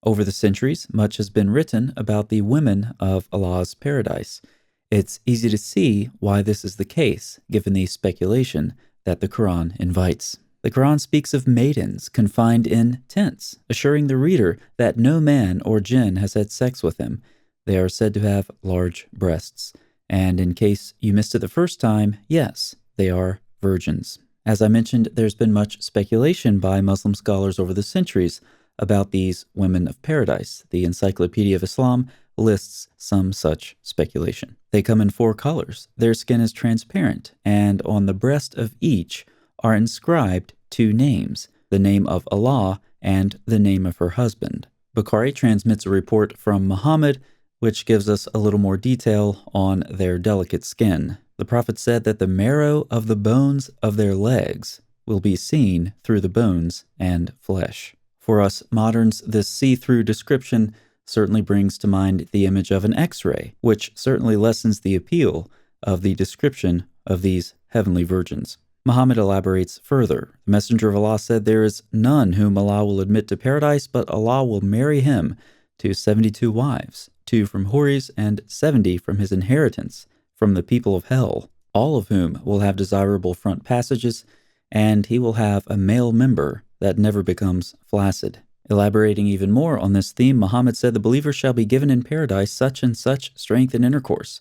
Over the centuries, much has been written about the women of Allah's paradise. It's easy to see why this is the case, given the speculation that the Quran invites. The Quran speaks of maidens confined in tents, assuring the reader that no man or jinn has had sex with them. They are said to have large breasts. And in case you missed it the first time, yes, they are virgins. As I mentioned, there's been much speculation by Muslim scholars over the centuries about these women of paradise. The Encyclopedia of Islam lists some such speculation. They come in 4 colors. Their skin is transparent, and on the breast of each are inscribed 2 names, the name of Allah and the name of her husband. Bukhari transmits a report from Muhammad, which gives us a little more detail on their delicate skin. The Prophet said that the marrow of the bones of their legs will be seen through the bones and flesh. For us moderns, this see-through description certainly brings to mind the image of an X-ray, which certainly lessens the appeal of the description of these heavenly virgins. Muhammad elaborates further. The Messenger of Allah said, "There is none whom Allah will admit to paradise, but Allah will marry him to 72 wives, 2 from Horis and 70 from his inheritance, from the people of hell, all of whom will have desirable front passages, and he will have a male member that never becomes flaccid." Elaborating even more on this theme, Muhammad said, "The believer shall be given in paradise such and such strength and intercourse."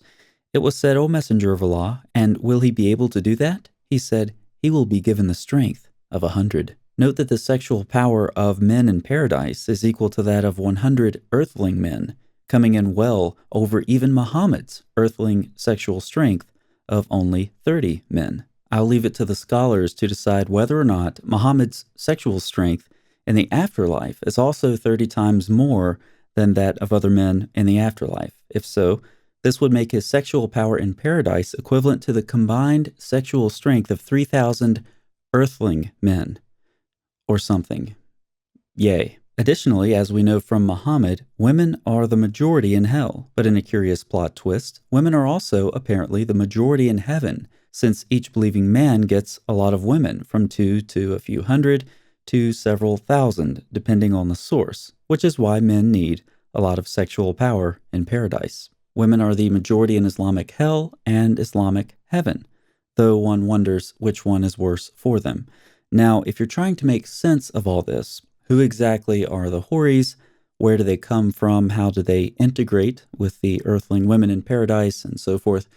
It was said, "O Messenger of Allah, and will he be able to do that?" He said, "He will be given the strength of 100. Note that the sexual power of men in paradise is equal to that of 100 earthling men, coming in well over even Muhammad's earthling sexual strength of only 30 men. I'll leave it to the scholars to decide whether or not Muhammad's sexual strength in the afterlife is also 30 times more than that of other men in the afterlife. If so, this would make his sexual power in paradise equivalent to the combined sexual strength of 3,000 earthling men, or something. Yay. Additionally, as we know from Muhammad, women are the majority in hell. But in a curious plot twist, women are also apparently the majority in heaven, since each believing man gets a lot of women, from 2 to a few hundred to several thousand, depending on the source, which is why men need a lot of sexual power in paradise. Women are the majority in Islamic hell and Islamic heaven, though one wonders which one is worse for them. Now, if you're trying to make sense of all this, who exactly are the Horis? Where do they come from? How do they integrate with the earthling women in paradise, and so forth?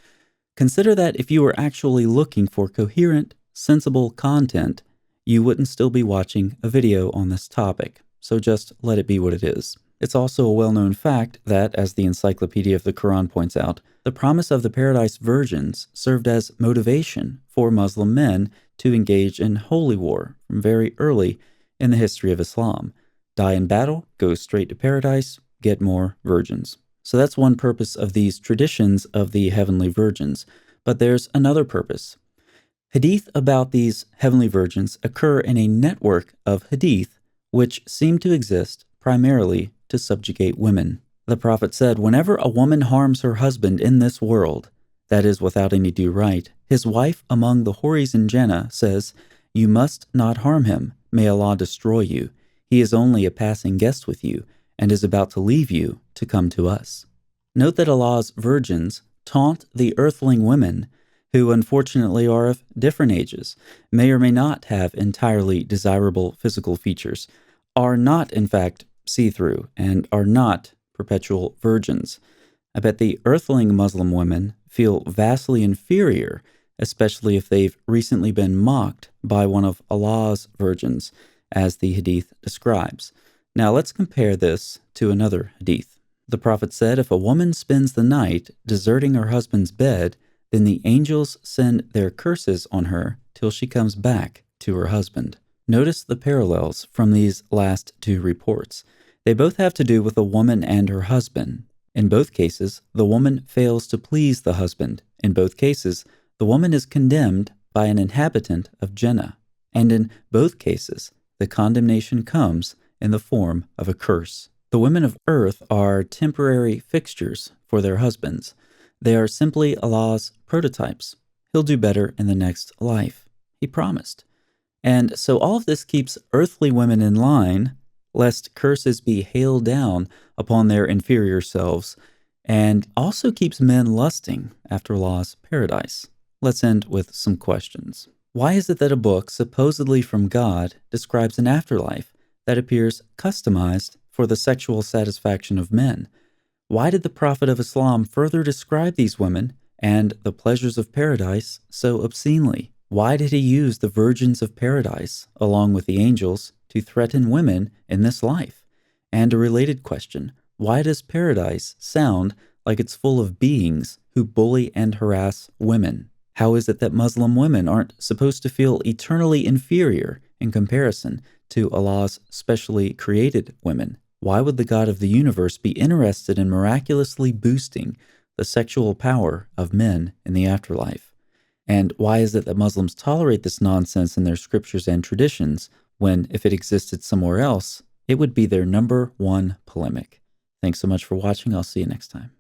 Consider that if you were actually looking for coherent, sensible content, you wouldn't still be watching a video on this topic. So just let it be what it is. It's also a well-known fact that, as the Encyclopedia of the Quran points out, the promise of the paradise virgins served as motivation for Muslim men to engage in holy war from very early in the history of Islam. Die in battle, go straight to paradise, get more virgins. So that's one purpose of these traditions of the heavenly virgins. But there's another purpose. Hadith about these heavenly virgins occur in a network of hadith which seem to exist primarily to subjugate women. The Prophet said, "Whenever a woman harms her husband in this world, that is, without any due right, his wife among the Horis in Jannah says, 'You must not harm him. May Allah destroy you. He is only a passing guest with you, and is about to leave you to come to us.'" Note that Allah's virgins taunt the earthling women, who unfortunately are of different ages, may or may not have entirely desirable physical features, are not in fact see-through, and are not perpetual virgins. I bet the earthling Muslim women feel vastly inferior, especially if they've recently been mocked by one of Allah's virgins, as the hadith describes. Now let's compare this to another hadith. The Prophet said, "If a woman spends the night deserting her husband's bed, then the angels send their curses on her till she comes back to her husband." Notice the parallels from these last 2 reports. They both have to do with a woman and her husband. In both cases, the woman fails to please the husband. In both cases, the woman is condemned by an inhabitant of Jannah. And in both cases, the condemnation comes in the form of a curse. The women of earth are temporary fixtures for their husbands. They are simply Allah's prototypes. He'll do better in the next life, He promised. And so all of this keeps earthly women in line, lest curses be hailed down upon their inferior selves, and also keeps men lusting after Allah's paradise. Let's end with some questions. Why is it that a book supposedly from God describes an afterlife that appears customized for the sexual satisfaction of men? Why did the Prophet of Islam further describe these women and the pleasures of paradise so obscenely? Why did he use the virgins of paradise, along with the angels, to threaten women in this life? And a related question, why does paradise sound like it's full of beings who bully and harass women? How is it that Muslim women aren't supposed to feel eternally inferior in comparison to Allah's specially created women? Why would the God of the universe be interested in miraculously boosting the sexual power of men in the afterlife? And why is it that Muslims tolerate this nonsense in their scriptures and traditions when, if it existed somewhere else, it would be their number one polemic? Thanks so much for watching. I'll see you next time.